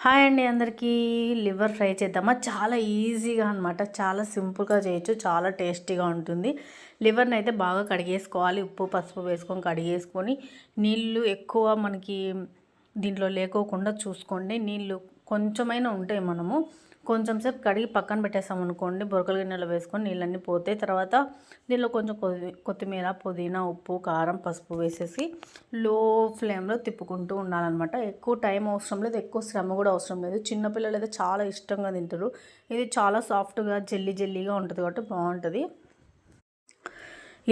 Hi అండి అందరికీ. Liver fry చేద్దామా? చాలా ఈజీగా అనమాట. చాలా సింపుల్గా చేయొచ్చు. చాలా టేస్టీగా ఉంటుంది. లివర్ని అయితే బాగా కడిగేసుకోవాలి. ఉప్పు పసుపు వేసుకొని కడిగేసుకొని నీళ్ళు ఎక్కువ మనకి దీంట్లో లేకోకుండా చూసుకోండి. నీళ్ళు కొంచెమైనా ఉంటాయి. మనము కొంచెం సేపు కడిగి పక్కన పెట్టేస్తాం అనుకోండి. బొరకల గిన్నెలో వేసుకొని నీళ్ళన్నీ పోతాయి. తర్వాత దీనిలో కొంచెం కొత్తిమీర, పుదీనా, ఉప్పు, కారం, పసుపు వేసేసి లో ఫ్లేమ్లో తిప్పుకుంటూ ఉండాలన్నమాట. ఎక్కువ టైం అవసరం లేదు, ఎక్కువ శ్రమ కూడా అవసరం లేదు. చిన్నపిల్లలు అయితే చాలా ఇష్టంగా తింటారు. ఇది చాలా సాఫ్ట్గా జెల్లీగా ఉంటుంది కాబట్టి బాగుంటుంది.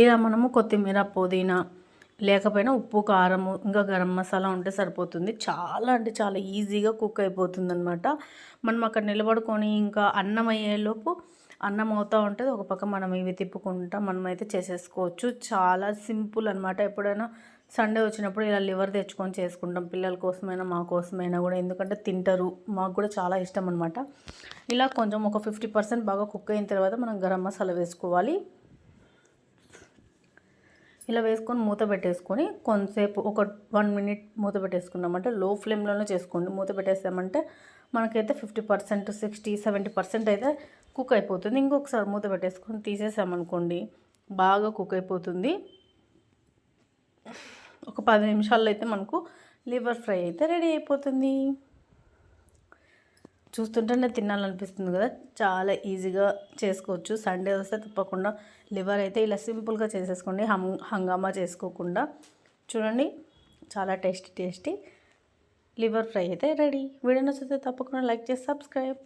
ఇలా మనము కొత్తిమీర, పుదీనా లేకపోయినా ఉప్పు, కారము, ఇంకా గరం మసాలా ఉంటే సరిపోతుంది. చాలా అంటే చాలా ఈజీగా కుక్ అయిపోతుంది అనమాట. మనం అక్కడ నిలబడుకొని ఇంకా అన్నం అయ్యేలోపు అన్నం అవుతూ ఉంటుంది. ఒక పక్క మనం ఇవి తిప్పుకుంటా మనమైతే చేసేసుకోవచ్చు. చాలా సింపుల్ అనమాట. ఎప్పుడైనా సండే వచ్చినప్పుడు ఇలా లివర్ తెచ్చుకొని చేసుకుంటాం. పిల్లల కోసమైనా మా కోసమైనా కూడా, ఎందుకంటే తింటారు. మాకు కూడా చాలా ఇష్టం అనమాట. ఇలా కొంచెం ఒక 50% బాగా కుక్ అయిన తర్వాత మనం గరం మసాలా వేసుకోవాలి. ఇలా వేసుకొని మూత పెట్టేసుకొని కొంతసేపు ఒక 1 మినిట్ మూత పెట్టేసుకున్నామంటే, లో ఫ్లేమ్లోనే చేసుకోండి. మూత పెట్టేసామంటే మనకైతే 50%, 60, 70% అయితే కుక్ అయిపోతుంది. ఇంకొకసారి మూత పెట్టేసుకొని తీసేసామనుకోండి, బాగా కుక్ అయిపోతుంది. ఒక 10 నిమిషాల్లో అయితే మనకు లివర్ ఫ్రై అయితే రెడీ అయిపోతుంది. చూస్తుంటేనే తినాలనిపిస్తుంది కదా. చాలా ఈజీగా చేసుకోవచ్చు. సండే వస్తే తప్పకుండా లివర్ అయితే ఇలా సింపుల్గా చేసేసుకోండి. హంగామా చేసుకోకుండా. చూడండి, చాలా టేస్టీ లివర్ ఫ్రై అయితే రెడీ. వీడియో నచ్చితే తప్పకుండా లైక్ చేసి సబ్స్క్రైబ్.